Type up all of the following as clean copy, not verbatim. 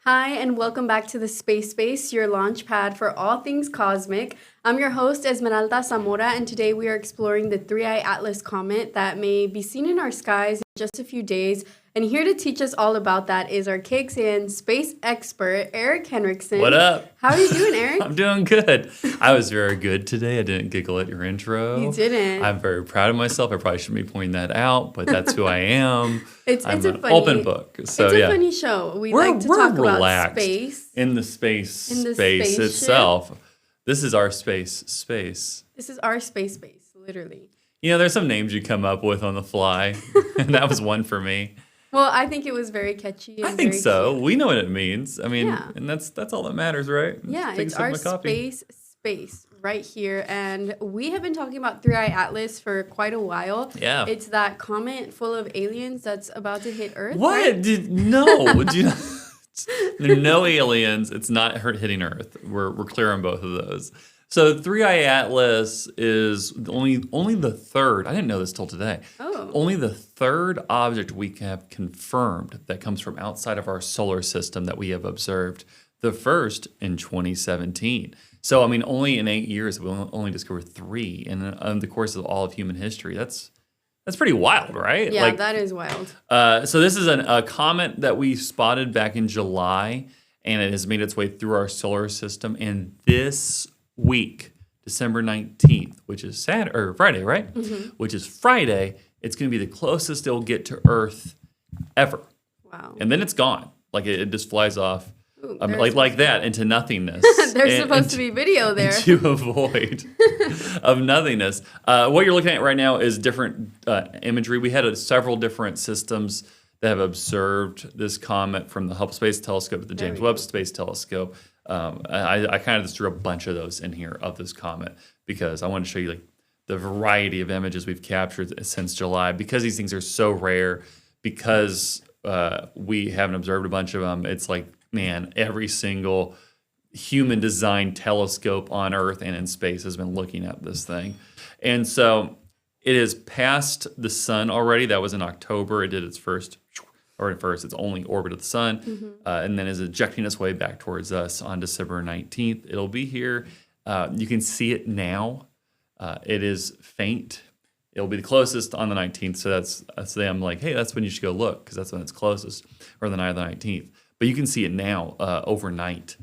Hi, and welcome back to the Space Space, your launch pad for all things cosmic. I'm your host, Esmeralda Zamora, and today we are exploring the Three-Eye Atlas comet that may be seen in our skies in just a few days. And here to teach us all about that is our KXAN space expert, Henrikson. What up? How are you doing, Eric? I'm doing good. I was very good today. I didn't giggle at your intro. You didn't. I'm very proud of myself. I probably shouldn't be pointing that out, but that's who I am. I'm a an funny, open book. So it's a yeah, funny show. We we're like to talk about relaxed space. in the space space spaceship. itself. This is our space. This is our space, literally. You know, there's some names you come up with on the fly, and that was one for me. Well, I think it was very catchy. And I think very so. cute. We know what it means. I mean, Yeah. and that's all that matters, right? Yeah, Big it's our Sigma copy. space right here. And we have been talking about Three-Eye Atlas for quite a while. Yeah. It's that comet full of aliens that's about to hit Earth. What? Right? There are no aliens. It's not hitting Earth. We're clear on both of those. So Three-Eye Atlas is only the third. I didn't know this till today. Oh. Only the third object we have confirmed that comes from outside of our solar system that we have observed. The first in 2017. So I mean, only in 8 years we'll only discovered three in the course of all of human history. That's pretty wild, right? Yeah, that is wild. So this is a comet that we spotted back in July, and it has made its way through our solar system. And this week, December 19th, which is Friday, right? Mm-hmm. Which is Friday, it's going to be the closest it'll get to Earth ever. Wow. And then it's gone. Like it just flies off. Ooh, like that into nothingness. There's supposed to be video there. To a void of nothingness. What you're looking at right now is different imagery. We had several different systems that have observed this comet, from the Hubble Space Telescope to the James Webb Space Telescope. I kind of just threw a bunch of those in here of this comet because I wanted to show you the variety of images we've captured since July. Because these things are so rare, because we haven't observed a bunch of them, it's like, man, every single human-designed telescope on Earth and in space has been looking at this thing. And so it has passed the sun already. That was in October. It did its its only orbited the sun, Mm-hmm. and then is ejecting its way back towards us on December 19th. It'll be here. You can see it now. It is faint. It'll be the closest on the 19th. So that's I'm like, hey, that's when you should go look, because that's when it's closest, or the night of the 19th. But you can see it now overnight,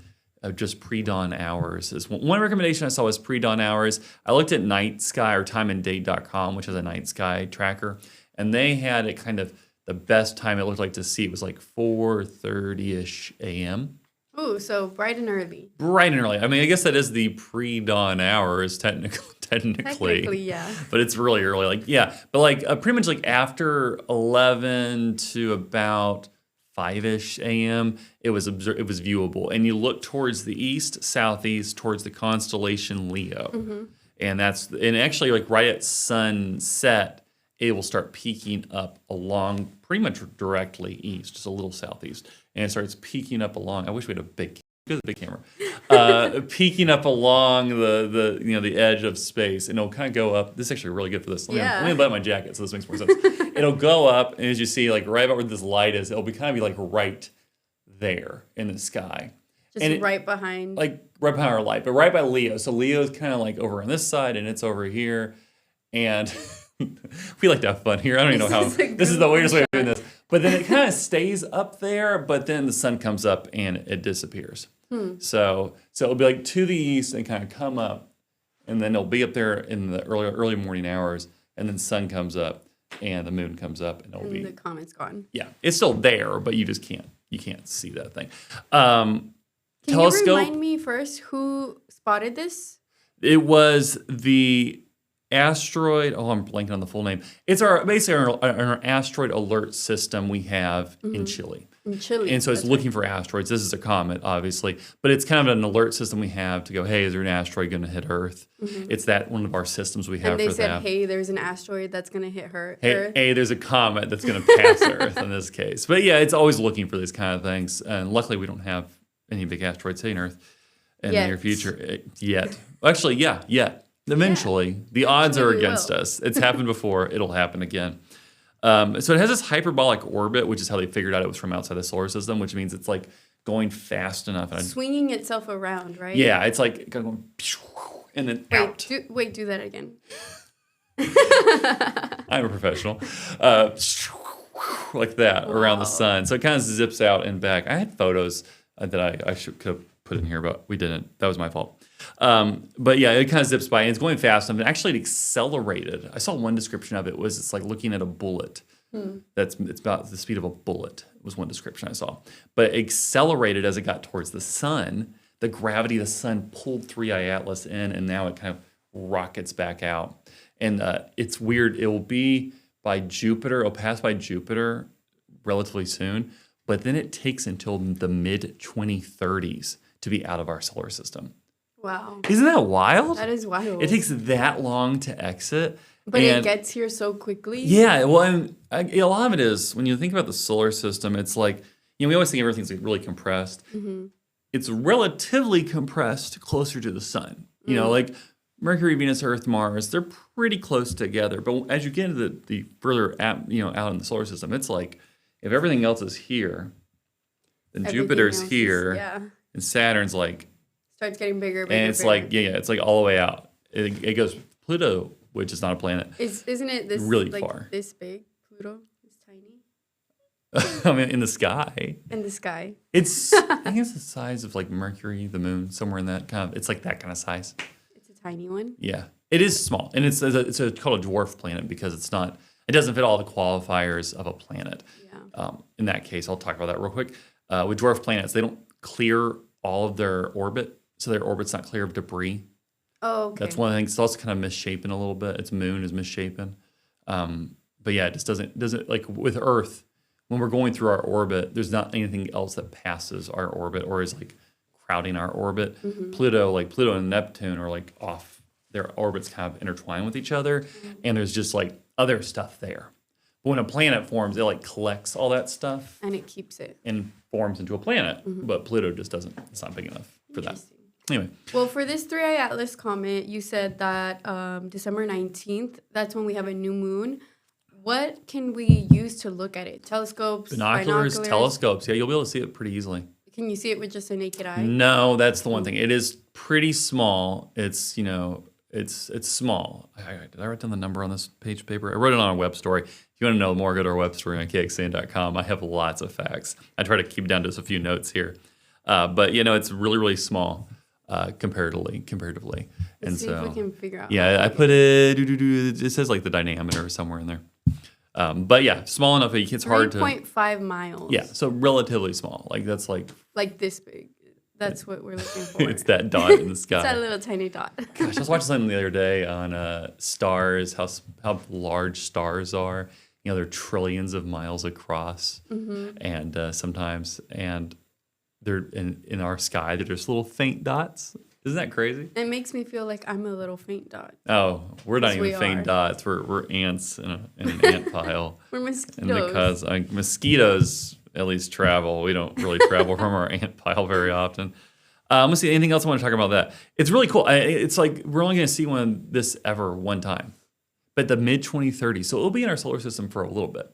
just pre-dawn hours. One recommendation I saw was pre-dawn hours. I looked at Night Sky or timeanddate.com, which is a night sky tracker, and they had it kind of the best time it looked like to see. It was like 4:30-ish a.m. Ooh, so bright and early. Bright and early. I mean, I guess that is the pre-dawn hours technically. Technically, yeah. But it's really early. Pretty much like after 11 to about 5-ish a.m., it was viewable. And you look towards the east, southeast, towards the constellation Leo. Mm-hmm. And actually, like right at sunset, it will start peaking up along pretty much directly east, just a little southeast. And it starts peaking up along. I wish we had a big camera. Peeking up along the edge of space, and it'll kind of go up. This is actually really good for this. Let me let my jacket so this makes more sense. It'll go up, and as you see, like right about where this light is, it'll be like right there in the sky. Just right behind. Like right behind our light, but right by Leo. So Leo's kind of like over on this side, and it's over here. And we like to have fun here. I don't even know how. This is the weirdest way of doing this. But then it kind of stays up there, but then the sun comes up and it disappears. So it'll be like to the east and kind of come up, and then it'll be up there in the early morning hours, and then sun comes up and the moon comes up, and the comet's gone. Yeah, it's still there, but you just can't see that thing. Can telescope, you remind me first who spotted this? It was the asteroid. Oh, I'm blanking on the full name. It's basically our asteroid alert system we have in Chile. In Chile. And so it's looking for asteroids. This is a comet, obviously, but it's kind of an alert system we have to go, hey, is there an asteroid going to hit Earth? Mm-hmm. It's one of our systems we have for that. And they said, hey, there's an asteroid that's going to hit Earth. Hey, there's a comet that's going to pass Earth in this case. But yeah, it's always looking for these kind of things. And luckily, we don't have any big asteroids hitting Earth in the near future yet. Actually, yet. Eventually, the odds are against us. It's happened before. It'll happen again. So it has this hyperbolic orbit, which is how they figured out it was from outside the solar system, which means it's like going fast enough. And swinging itself around, right? yeah, it's like going and then out. Do that again. I'm a professional. Like that around the sun. So it kind of zips out and back. I had photos that I could have put in here, but we didn't. That was my fault. But yeah, it kind of zips by and it's going fast. And actually, it accelerated. I saw one description of it was it's like looking at a bullet. It's about the speed of a bullet was one description I saw. But it accelerated as it got towards the sun. The gravity of the sun pulled 3i Atlas in, and now it kind of rockets back out. And it's weird. It will be by Jupiter. It'll pass by Jupiter relatively soon. But then it takes until the mid-2030s to be out of our solar system. Wow. Isn't that wild? That is wild. It takes that long to exit. But it gets here so quickly. Yeah, well, and a lot of it is, when you think about the solar system, it's like, we always think everything's like really compressed. Mm-hmm. It's relatively compressed closer to the sun. You know, like Mercury, Venus, Earth, Mars, they're pretty close together. But as you get into the further out in the solar system, it's like, if everything else is here, then everything Jupiter's here, and Saturn's like... starts getting bigger, and it's like, it's like all the way out. It goes, Pluto, which is not a planet. Isn't it this really like far? This big? Pluto is tiny. I mean, in the sky. In the sky. I think it's the size of like Mercury, the moon, somewhere in that kind of. It's like that kind of size. It's a tiny one. Yeah, it is small, and it's called a dwarf planet because it's not. It doesn't fit all the qualifiers of a planet. Yeah. In that case, I'll talk about that real quick. With dwarf planets, they don't clear all of their orbit, so their orbit's not clear of debris. Oh, okay. That's one thing. It's also kind of misshapen a little bit. Its moon is misshapen. But yeah, it just doesn't like with Earth, when we're going through our orbit, there's not anything else that passes our orbit or is like crowding our orbit. Mm-hmm. Pluto and Neptune are like off. Their orbits kind of intertwine with each other. Mm-hmm. And there's just like other stuff there. But when a planet forms, it like collects all that stuff. And it keeps it. And forms into a planet. Mm-hmm. But Pluto just doesn't. It's not big enough for that. Anyway. Well, for this 3i Atlas comet, you said that December 19th, that's when we have a new moon. What can we use to look at it? Telescopes, binoculars, telescopes. Yeah, you'll be able to see it pretty easily. Can you see it with just a naked eye? No, that's the one thing. It is pretty small. It's, it's small. Did I write down the number on this page paper? I wrote it on a web story. If you want to know more, go to our web story on KXAN.com. I have lots of facts. I try to keep down to just a few notes here. But, it's really, really small. Comparatively. Let's see if we can figure out. Yeah, I put it. It says like the diameter somewhere in there. But yeah, small enough that it's hard to. 3.5 miles. Yeah, so relatively small. Like that's like this big. That's what we're looking for. It's that dot in the sky. It's that little tiny dot. Gosh, I was watching something the other day on stars. How large stars are. They're trillions of miles across, and sometimes they're in our sky. They're just little faint dots. Isn't that crazy? It makes me feel like I'm a little faint dot. Oh, we're not even faint dots. We're ants in an ant pile. We're mosquitoes. Because mosquitoes at least travel. We don't really travel from our ant pile very often. Let's see. Anything else I want to talk about that? It's really cool. It's like we're only going to see this ever one time, but the mid-2030s. So it'll be in our solar system for a little bit.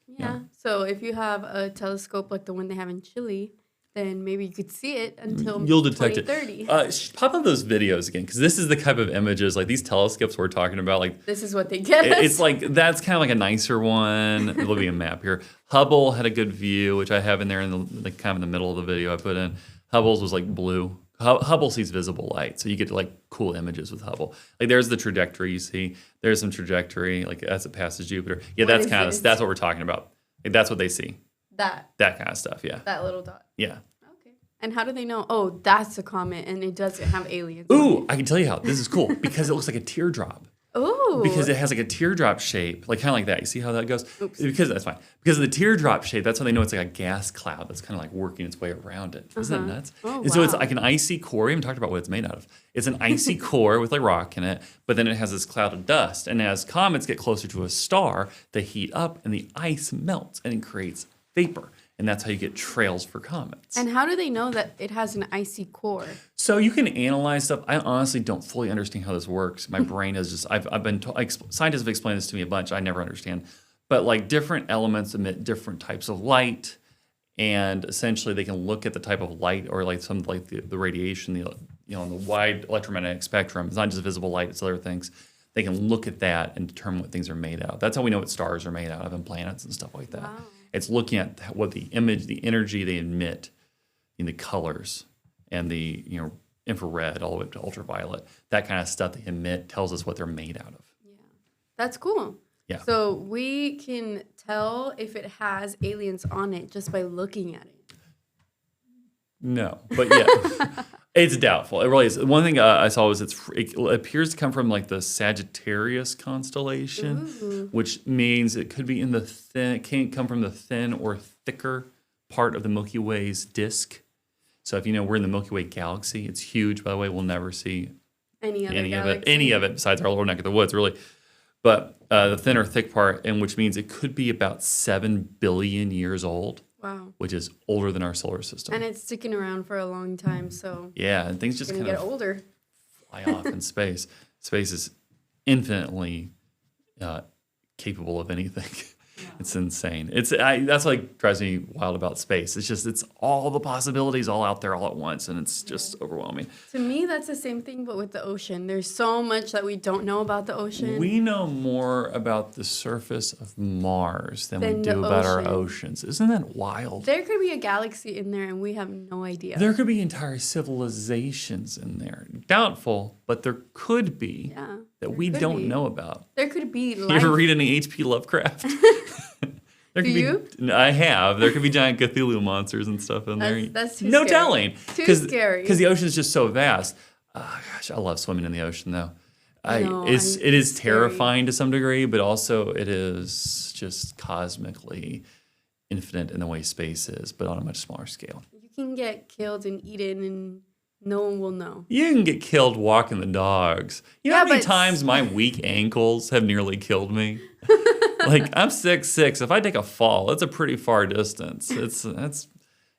Yeah. So if you have a telescope like the one they have in Chile, then maybe you could see it until you'll detect 2030. It. Pop up those videos again, because this is the type of images, like these telescopes we're talking about. Like this is what they get us. It's like, that's kind of like a nicer one. There'll be a map here. Hubble had a good view, which I have in there in the kind of in the middle of the video I put in. Hubble's was like blue. Hubble sees visible light, so you get like cool images with Hubble. Like there's the trajectory you see. There's some trajectory, like as it passes Jupiter. Yeah, that's what we're talking about. Like, that's what they see. That kind of stuff, yeah. That little dot. Yeah. Okay. And how do they know? Oh, that's a comet, and it doesn't have aliens. Ooh, I can tell you how. This is cool because it looks like a teardrop. Ooh. Because it has like a teardrop shape, like kind of like that. You see how that goes? Oops. Because that's fine. Because of the teardrop shape, that's how they know it's like a gas cloud that's kind of like working its way around it. Isn't that nuts? Oh, and so it's like an icy core. We haven't talked about what it's made out of. It's an icy core with like rock in it, but then it has this cloud of dust. And as comets get closer to a star, they heat up and the ice melts and it creates vapor. And that's how you get trails for comets. And how do they know that it has an icy core? So you can analyze stuff. I honestly don't fully understand how this works. My brain is just, I've been, scientists have explained this to me a bunch. I never understand. But like different elements emit different types of light. and essentially they can look at the type of light or like some like the radiation, in the wide electromagnetic spectrum. It's not just visible light; it's other things. They can look at that and determine what things are made out of. That's how we know what stars are made out of and planets and stuff like that. Wow. It's looking at what the energy they emit in the colors and the infrared all the way up to ultraviolet. That kind of stuff they emit tells us what they're made out of. Yeah. That's cool. Yeah. So we can tell if it has aliens on it just by looking at it. No, but yeah, it's doubtful. It really is. One thing I saw was it appears to come from like the Sagittarius constellation, which means it could be in the thin. It can't come from the thin or thicker part of the Milky Way's disk. So if we're in the Milky Way galaxy, it's huge. By the way, we'll never see any of it besides our little neck of the woods, really. But the thin or thick part, and which means it could be about 7 billion years old. Wow. Which is older than our solar system. And it's sticking around for a long time, so yeah, and things just kind get of older. Fly off in space. Space is infinitely capable of anything. Yeah. It's insane. That's what drives me wild about space. It's all the possibilities all out there all at once, and it's just overwhelming. To me, that's the same thing, but with the ocean. There's so much that we don't know about the ocean. We know more about the surface of Mars than we do about our oceans. Isn't that wild? There could be a galaxy in there, and we have no idea. There could be entire civilizations in there. Doubtful, but there could be that we don't know about. There could be life. You ever read any H.P. Lovecraft? Do you? I have. There could be giant Cthulhu monsters and stuff in there. That's too no scary. Telling. Too scary. Because the ocean is just so vast. Gosh, I love swimming in the ocean, though. It is terrifying to some degree, but also it is just cosmically infinite in the way space is, but on a much smaller scale. You can get killed and eaten, and no one will know. You can get killed walking the dogs. You know how many times my weak ankles have nearly killed me? Like, I'm 6'6". If I take a fall, it's a pretty far distance.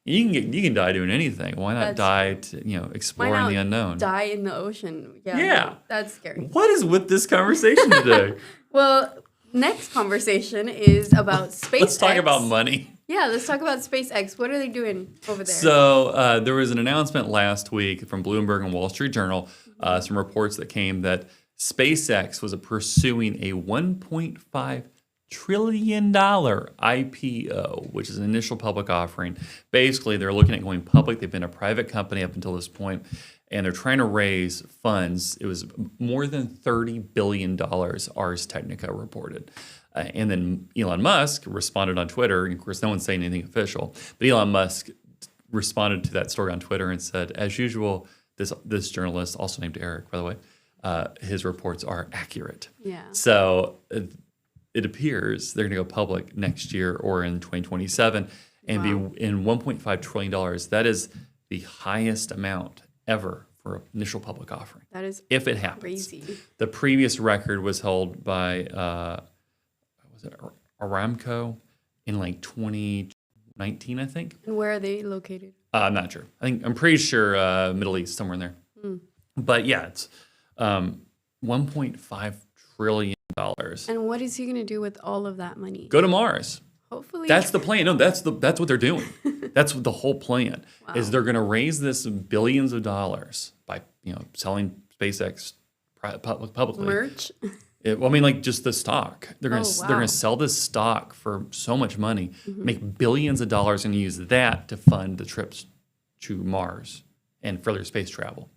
You can die doing anything. Why not die exploring the unknown? Die in the ocean. Yeah. That's scary. What is with this conversation today? Well, next conversation is about SpaceX. Let's talk about money. Yeah, let's talk about SpaceX. What are they doing over there? So there was an announcement last week from Bloomberg and Wall Street Journal, some reports that came that SpaceX was pursuing a $1.5 trillion IPO, which is an initial public offering. Basically, they're looking at going public. They've been a private company up until this point, and they're trying to raise funds. It was more than $30 billion, Ars Technica reported. And then Elon Musk responded on Twitter. And of course, no one's saying anything official, but Elon Musk responded to that story on Twitter and said, as usual, this journalist, also named Eric, by the way, his reports are accurate. Yeah. So it appears they're going to go public next year or in 2027 and be in $1.5 trillion. That is the highest amount ever for an initial public offering. That is if it happens. Crazy. The previous record was held by Aramco in like 2019, I think. And where are they located? I'm not sure. I'm pretty sure Middle East, somewhere in there. But yeah, it's $1.5 trillion. And what is he going to do with all of that money? Go to Mars. Hopefully. That's the plan. No, that's what they're doing. That's what the whole plan is. They're going to raise this billions of dollars by selling SpaceX publicly. Merch. Like just the stock. They're going to sell this stock for so much money, make billions of dollars, and use that to fund the trips to Mars and further space travel.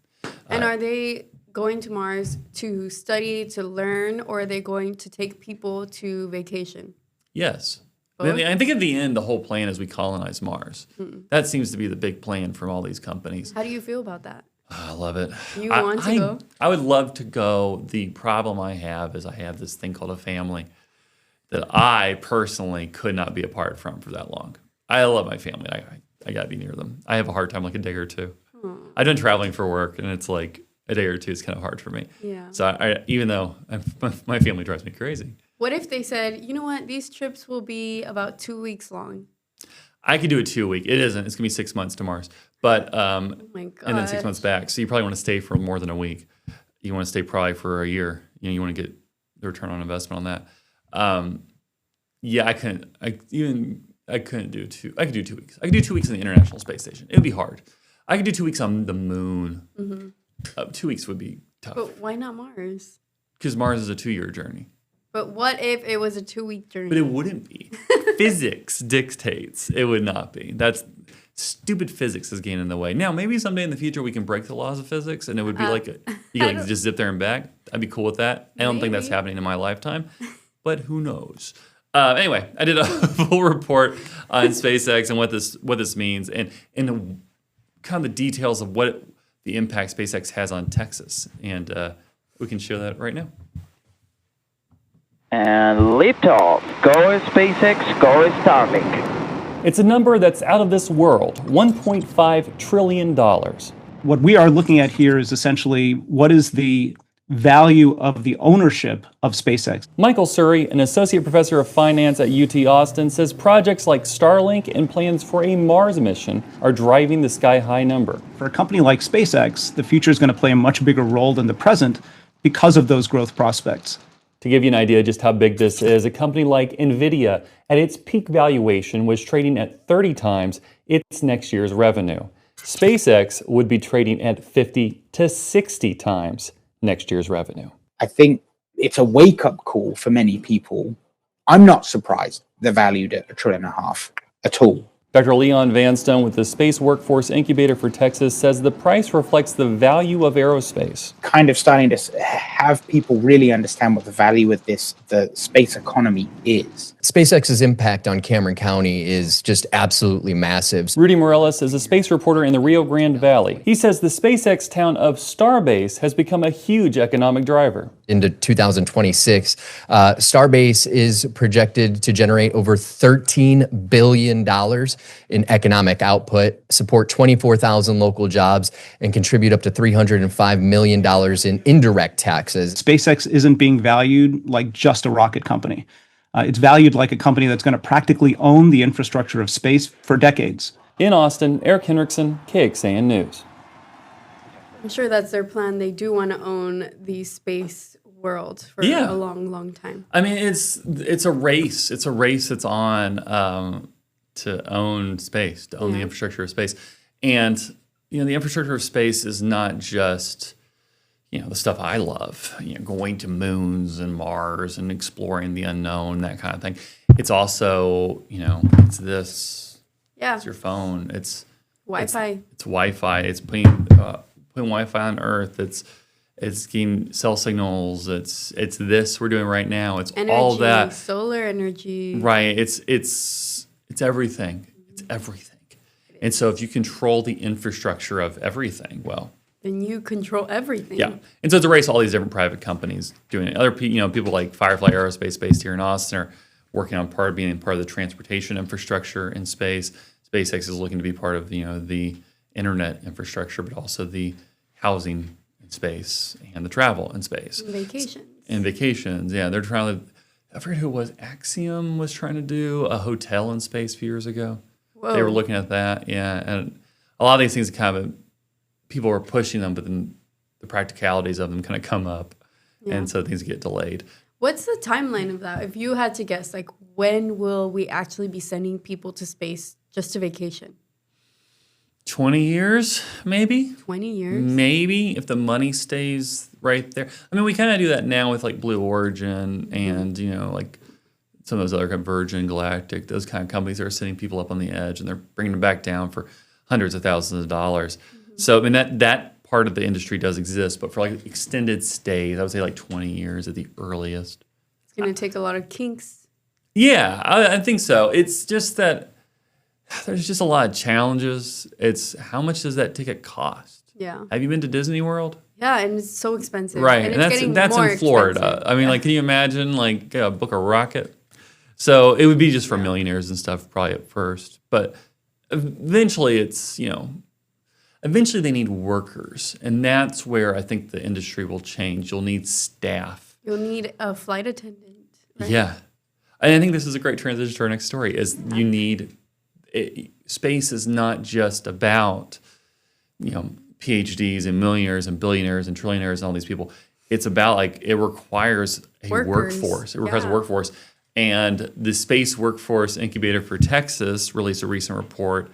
And are they going to Mars to study, to learn, or are they going to take people to vacation? Yes. I think at the end, the whole plan is we colonize Mars. That seems to be the big plan from all these companies. How do you feel about that? I love it. You want to go? I would love to go. The problem I have is I have this thing called a family that I personally could not be apart from for that long. I love my family. I got to be near them. I have a hard time like a day or two. I've done traveling for work, and it's like a day or two is kind of hard for me. Yeah. So even though my family drives me crazy. What if they said, you know what, these trips will be about 2 weeks long? I could do a 2 week. It isn't. It's going to be 6 months to Mars. But oh my gosh. And then 6 months back. So you probably want to stay for more than a week. You want to stay probably for a year. You want to get the return on investment on that. Yeah, I couldn't. Even I couldn't do two. I could do 2 weeks. I could do 2 weeks on the International Space Station. It would be hard. I could do 2 weeks on the moon. 2 weeks would be tough. But why not Mars? Because Mars is a 2-year journey. But what if it was a 2-week journey? But it wouldn't be. Physics dictates it would not be. That's stupid physics is getting in the way. Now, maybe someday in the future we can break the laws of physics and it would be you could just zip there and back. I'd be cool with that. I don't think that's happening in my lifetime, but who knows? Anyway, I did a full report on SpaceX and what this means and kind of the details of what the impact SpaceX has on Texas. And we can show that right now. And liftoff. Go SpaceX, go Starlink. It's a number that's out of this world, $1.5 trillion. What we are looking at here is essentially what is the value of the ownership of SpaceX. Michael Surrey, an associate professor of finance at UT Austin, says projects like Starlink and plans for a Mars mission are driving the sky-high number. For a company like SpaceX, the future is going to play a much bigger role than the present because of those growth prospects. To give you an idea just how big this is, a company like NVIDIA, at its peak valuation, was trading at 30 times its next year's revenue. SpaceX would be trading at 50 to 60 times next year's revenue. I think it's a wake-up call for many people. I'm not surprised they're valued at $1.5 trillion at all. Dr. Leon Vanstone with the Space Workforce Incubator for Texas says the price reflects the value of aerospace. Kind of starting to have people really understand what the value of the space economy is. SpaceX's impact on Cameron County is just absolutely massive. Rudy Morales is a space reporter in the Rio Grande Valley. He says the SpaceX town of Starbase has become a huge economic driver. Into 2026, Starbase is projected to generate over $13 billion in economic output, support 24,000 local jobs, and contribute up to $305 million in indirect taxes. SpaceX isn't being valued like just a rocket company. It's valued like a company that's going to practically own the infrastructure of space for decades. In Austin, Eric Henrikson, KXAN News. I'm sure that's their plan. They do want to own the space world for a long, long time. I mean, it's a race. It's a race that's on to own space, to own the infrastructure of space. And, the infrastructure of space is not just, the stuff I love, going to moons and Mars and exploring the unknown, that kind of thing. It's also, it's this. Yeah. It's your phone. It's Wi-Fi. It's Wi-Fi. It's putting Wi-Fi on Earth. It's getting cell signals. It's this we're doing right now. It's energy, all that. Solar energy. Right. It's everything. It's everything. And so if you control the infrastructure of everything, well, then you control everything. Yeah. And so it's a race, all these different private companies doing it. Other people like Firefly Aerospace based here in Austin are working on being part of the transportation infrastructure in space. SpaceX is looking to be part of the internet infrastructure, but also the housing in space and the travel in space. And vacations. Yeah. They're trying to, I forget who it was, Axiom was trying to do a hotel in space a few years ago. Whoa. They were looking at that, yeah. And a lot of these things people were pushing them, but then the practicalities of them kind of come up, and so things get delayed. What's the timeline of that? If you had to guess, when will we actually be sending people to space just to vacation? 20 years, maybe? 20 years? Maybe, if the money stays right there. I mean, we kind of do that now with Blue Origin and, some of those other Virgin, Galactic, those kind of companies that are sending people up on the edge and they're bringing them back down for hundreds of thousands of dollars. Mm-hmm. So, I mean, that part of the industry does exist, but for extended stays, I would say 20 years at the earliest. It's going to take a lot of kinks. Yeah, I think so. It's just that there's just a lot of challenges. It's how much does that ticket cost? Yeah. Have you been to Disney World? Yeah, and it's so expensive. Right, and that's in Florida. Expensive. I mean, can you imagine book a rocket? So it would be just for millionaires and stuff probably at first, but eventually eventually they need workers, and that's where I think the industry will change. You'll need staff. You'll need a flight attendant. Right? Yeah, and I think this is a great transition to our next story. Space is not just about PhDs and millionaires and billionaires and trillionaires and all these people. It's about it requires a workforce. It requires a workforce. And the Space Workforce Incubator for Texas released a recent report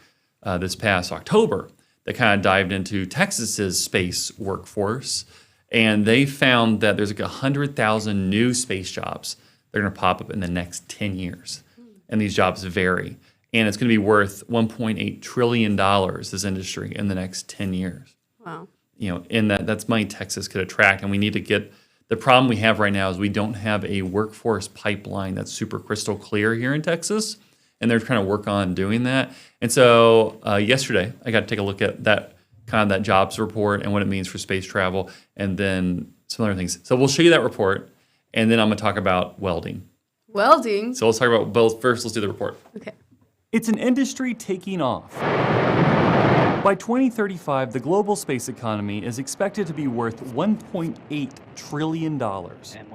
this past October that kind of dived into Texas's space workforce. And they found that there's like 100,000 new space jobs that are going to pop up in the next 10 years. And these jobs vary. And it's going to be worth $1.8 trillion, this industry, in the next 10 years. Wow. In that's money Texas could attract. And we need to get, the problem we have right now is we don't have a workforce pipeline that's super crystal clear here in Texas. And they're trying to work on doing that. And so yesterday, I got to take a look at that jobs report and what it means for space travel, and then some other things. So we'll show you that report, and then I'm going to talk about welding. Welding? So let's talk about both. First, let's do the report. Okay. It's an industry taking off. By 2035, the global space economy is expected to be worth $1.8 trillion.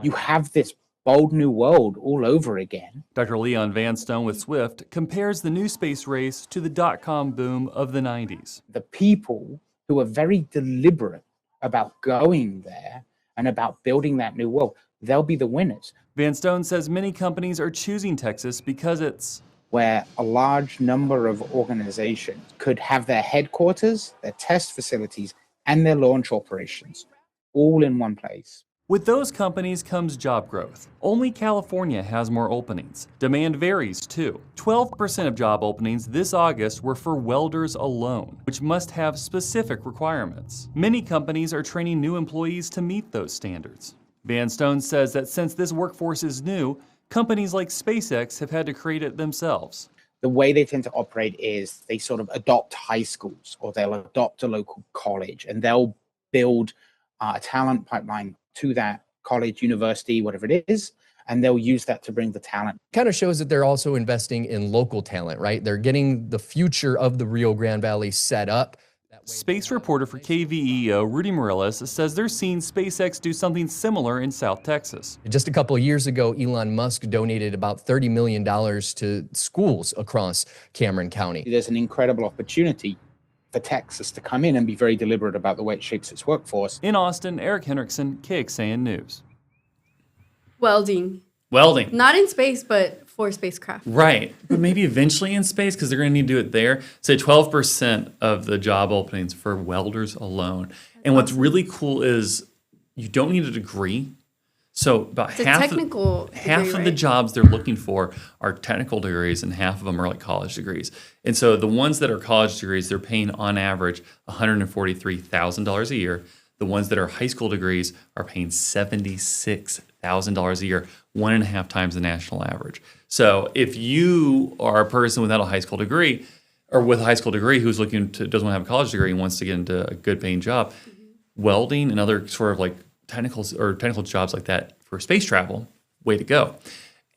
You have this bold new world all over again. Dr. Leon Vanstone with Swift compares the new space race to the dot-com boom of the 90s. The people who are very deliberate about going there and about building that new world, they'll be the winners. Vanstone says many companies are choosing Texas because it's where a large number of organizations could have their headquarters, their test facilities, and their launch operations all in one place. With those companies comes job growth. Only California has more openings. Demand varies too. 12% of job openings this August were for welders alone, which must have specific requirements. Many companies are training new employees to meet those standards. Vanstone says that since this workforce is new, companies like SpaceX have had to create it themselves. The way they tend to operate is they sort of adopt high schools, or they'll adopt a local college, and they'll build a talent pipeline to that college, university, whatever it is, and they'll use that to bring the talent. Kind of shows that they're also investing in local talent, right? They're getting the future of the Rio Grande Valley set up. Space reporter for KVEO, Rudy Morales, says they're seeing SpaceX do something similar in South Texas. Just a couple of years ago, Elon Musk donated about $30 million to schools across Cameron County. There's an incredible opportunity for Texas to come in and be very deliberate about the way it shapes its workforce. In Austin, Eric Henrikson, KXAN News. Welding. Welding. Not in space, but for spacecraft. Right. But maybe eventually in space, because they're going to need to do it there. Say 12% of the job openings for welders alone. And what's really cool is you don't need a degree. So about half of the jobs they're looking for are technical degrees, and half of them are like college degrees. And so the ones that are college degrees, they're paying on average $143,000 a year. The ones that are high school degrees are paying $76,000 a year, 1.5 times the national average. So if you are a person without a high school degree, or with a high school degree who's doesn't want to have a college degree and wants to get into a good paying job, welding and other sort of like technical jobs like that for space travel, way to go.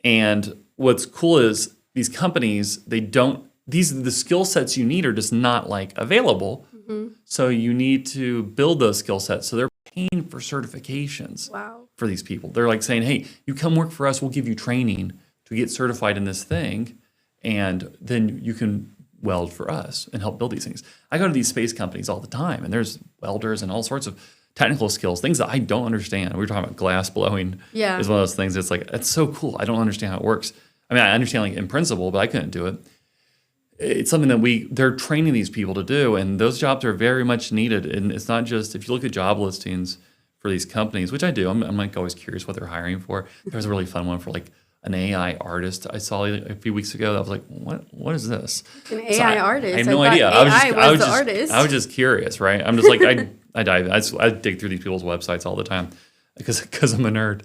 And what's cool is these companies, the skill sets you need are just not like available. Mm-hmm. So you need to build those skill sets. So they're paying for certifications for these people. They're like saying, hey, you come work for us, we'll give you training to get certified in this thing, and then you can weld for us and help build these things. I go to these space companies all the time, and there's welders and all sorts of technical skills, things that I don't understand. We were talking about glass blowing. Yeah. Is one of those things that's like, it's so cool. I don't understand how it works. I mean, I understand like in principle, but I couldn't do it. It's something that they're training these people to do, and those jobs are very much needed. And it's not just, if you look at job listings for these companies, which I do, I'm like always curious what they're hiring for. There was a really fun one for like an AI artist I saw a few weeks ago. I was like, what is this? An AI artist? I have no idea. AI was the artist. I was just curious, right? I'm just like, I dig through these people's websites all the time because I'm a nerd.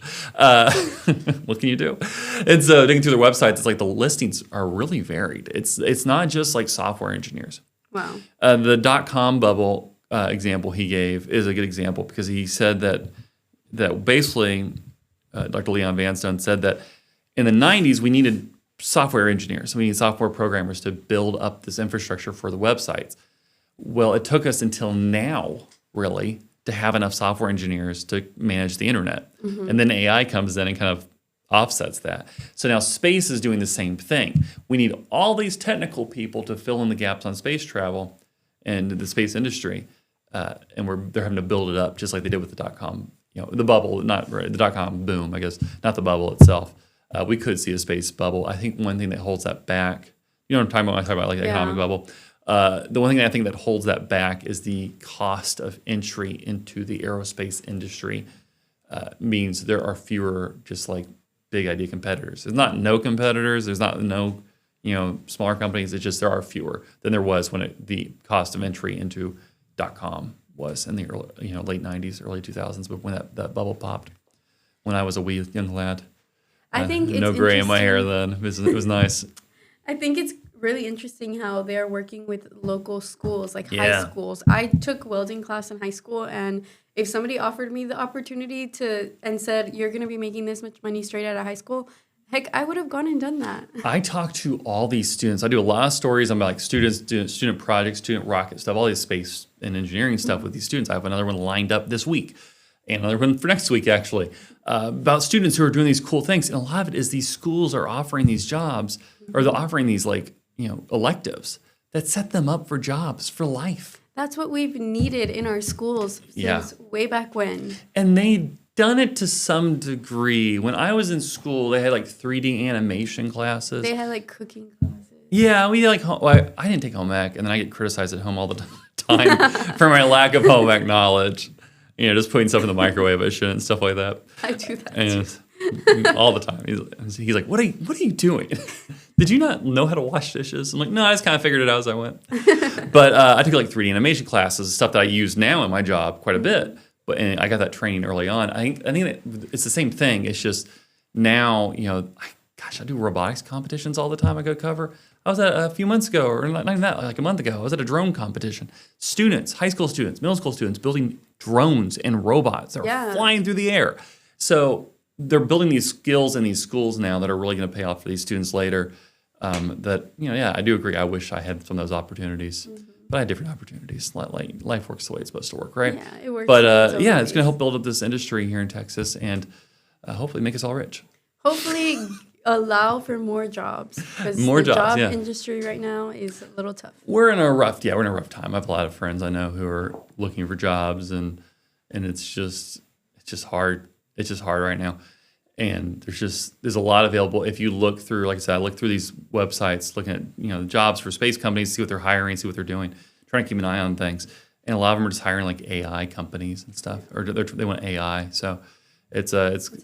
What can you do? And so digging through their websites, it's like the listings are really varied. It's not just like software engineers. Wow. The .com bubble example he gave is a good example, because he said that basically Dr. Leon Vanstone said that in the 90s we needed software engineers. We needed software programmers to build up this infrastructure for the websites. Well, it took us until now, really, to have enough software engineers to manage the internet. Mm-hmm. And then AI comes in and kind of offsets that. So now space is doing the same thing. We need all these technical people to fill in the gaps on space travel and the space industry. And they're having to build it up just like they did with the .com, the bubble, not right, the .com boom, I guess, not the bubble itself. we could see a space bubble. I think one thing that holds that back, you know what I'm talking about when I talk about like the economic bubble. The one thing I think that holds that back is the cost of entry into the aerospace industry. Means there are fewer just like big idea competitors. There's not no competitors. There's not no smaller companies. It's just there are fewer than there was when the cost of entry into .com was in the early, late 90s, early 2000s, but when that bubble popped, when I was a wee young lad. I think it's no gray in my hair interesting. then. It was nice. I think it's really interesting how they're working with local schools, like high Yeah. schools. I took welding class in high school, and if somebody offered me the opportunity and said, you're going to be making this much money straight out of high school, heck, I would have gone and done that. I talk to all these students. I do a lot of stories on like student projects, student rocket stuff, all these space and engineering stuff with these students. I have another one lined up this week and another one for next week, actually, about students who are doing these cool things. And a lot of it is these schools are offering these jobs, or they're offering these electives that set them up for jobs for life. That's what we've needed in our schools since way back when. And they've done it to some degree. When I was in school, they had like 3D animation classes. They had like cooking classes. Yeah, we like. I didn't take home ec, and then I get criticized at home all the time for my lack of home ec knowledge. Just putting stuff in the microwave I shouldn't, stuff like that. I do that And all the time. He's like, what are you doing? Did you not know how to wash dishes? I'm like, no, I just kind of figured it out as I went. But I took like 3D animation classes, stuff that I use now in my job quite a bit. And I got that training early on. I think that it's the same thing. It's just now, I do robotics competitions all the time I go cover. I was at a few months ago, or not even that, like a month ago, I was at a drone competition. Students, high school students, middle school students building drones and robots that are flying through the air. So they're building these skills in these schools now that are really going to pay off for these students later. I do agree. I wish I had some of those opportunities. Mm-hmm. But I had different opportunities. Life works the way it's supposed to work, right? Yeah, it works. But it's going to help build up this industry here in Texas and hopefully make us all rich. Hopefully allow for more jobs. Because the job industry right now is a little tough. We're in a rough time. I have a lot of friends I know who are looking for jobs, and it's just hard. It's just hard right now. And there's a lot available. If you look through, like I said, I look through these websites, looking at jobs for space companies, see what they're hiring, see what they're doing, trying to keep an eye on things. And a lot of them are just hiring like AI companies and stuff, or they want AI. So it's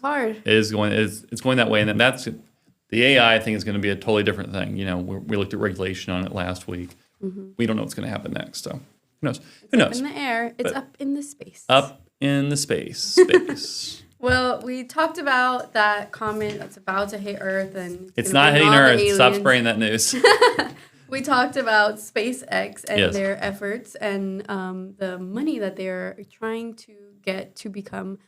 hard. It's going that way, and then that's the AI thing is going to be a totally different thing. We looked at regulation on it last week. Mm-hmm. We don't know what's going to happen next. So who knows? Who knows? Up in the air. It's up in the space. Up in the space. Well, we talked about that comet that's about to hit Earth, and it's not hitting Earth. Stop spraying that news. We talked about SpaceX and their efforts and the money that they're trying to get to become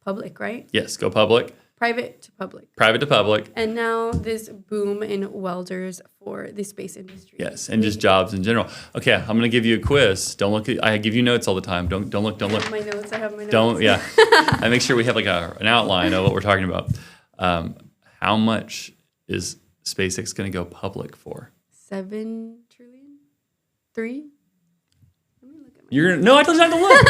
public, right? Yes, go public. Private to public. Private to public. And now this boom in welders for the space industry. Yes, and just jobs in general. Okay, I'm going to give you a quiz. Don't look. I give you notes all the time. Don't look. I have my notes. Don't. Yeah. I make sure we have like an outline of what we're talking about. How much is SpaceX going to go public for? 7 trillion? 3? Let me look at No, I told you not to look.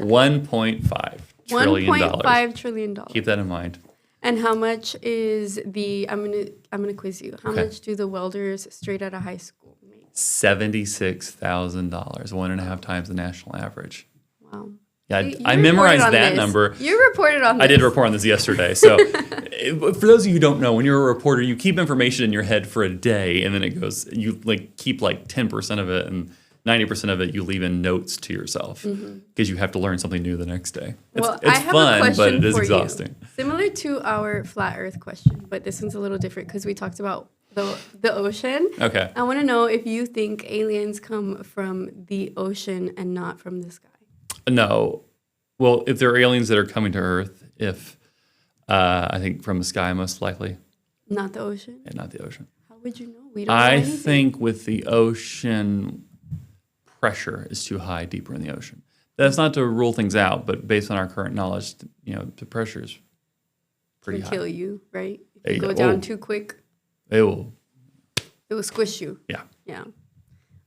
$1.5 trillion. $1.5 trillion. Keep that in mind. And how much is I'm gonna quiz you. How much do the welders straight out of high school make? $76,000, 1.5 times the national average. Wow. Yeah, I memorized that number. You reported on this. I did report on this yesterday. So for those of you who don't know, when you're a reporter, you keep information in your head for a day, and then it goes, you keep 10% of it, and 90% of it you leave in notes to yourself because you have to learn something new the next day. It's I have fun, a question but it is for exhausting. You. Similar to our flat Earth question, but this one's a little different because we talked about the ocean. Okay. I want to know if you think aliens come from the ocean and not from the sky. No. Well, if there are aliens that are coming to Earth, I think from the sky most likely. Not the ocean? And not the ocean. How would you know? We don't know I anything. think with the ocean, pressure is too high deeper in the ocean. That's not to rule things out, but based on our current knowledge, the pressure is pretty high. It'll kill you, right? If you go down too quick, it will squish you. Yeah. Yeah.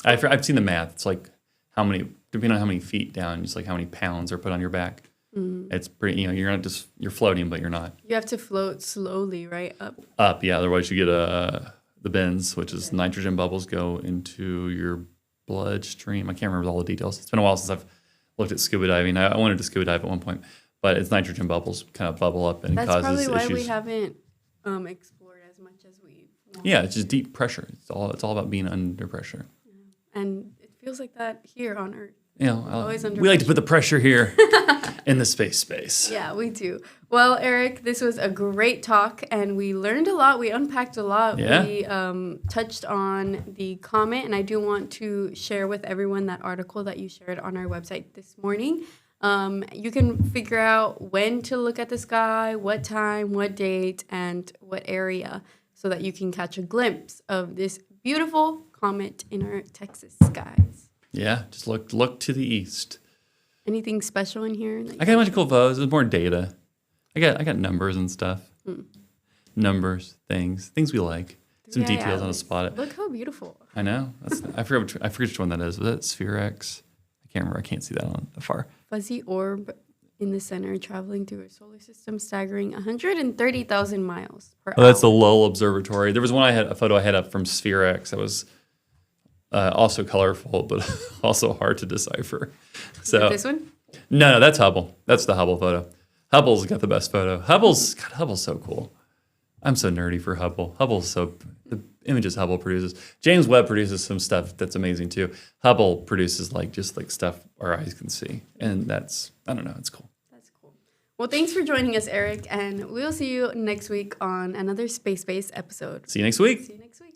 I've seen the math. It's like how many, depending on how many feet down, just like how many pounds are put on your back. It's pretty, you're not just, you're floating, but you're not. You have to float slowly, right? Up, yeah. Otherwise you get the bends, which is nitrogen bubbles go into your bloodstream. I can't remember all the details. It's been a while since I've looked at scuba diving. I wanted to scuba dive at one point, but it's nitrogen bubbles kind of bubble up and That's causes probably why issues. we haven't explored as much as we want. Yeah, it's just deep pressure. It's all about being under pressure. And it feels like that here on Earth. We Always under like to put the pressure here in the space. Yeah, we do. Well, Eric, this was a great talk, and we learned a lot. We unpacked a lot. Yeah. We touched on the comet, and I do want to share with everyone that article that you shared on our website this morning. You can figure out when to look at the sky, what time, what date, and what area, so that you can catch a glimpse of this beautiful comet in our Texas skies. Yeah, just look to the east. Anything special in here? I got a bunch of cool photos. There's more data. I got numbers and stuff. Numbers, things we like. Some details on the spot. Look how beautiful. I know. I forget which one that is. Was that SpaceX? I can't remember. I can't see that on far. Fuzzy orb in the center traveling through a solar system staggering 130,000 miles per hour. Oh, that's the Lowell Observatory. There was a photo I had up from SpaceX that was also colorful, but also hard to decipher. So this one? No, that's Hubble. That's the Hubble photo. Hubble's got the best photo. Hubble's so cool. I'm so nerdy for Hubble. The images Hubble produces. James Webb produces some stuff that's amazing too. Hubble produces just stuff our eyes can see, and that's, I don't know, it's cool. That's cool. Well, thanks for joining us, Eric, and we'll see you next week on another Space Base episode. See you next week. See you next week.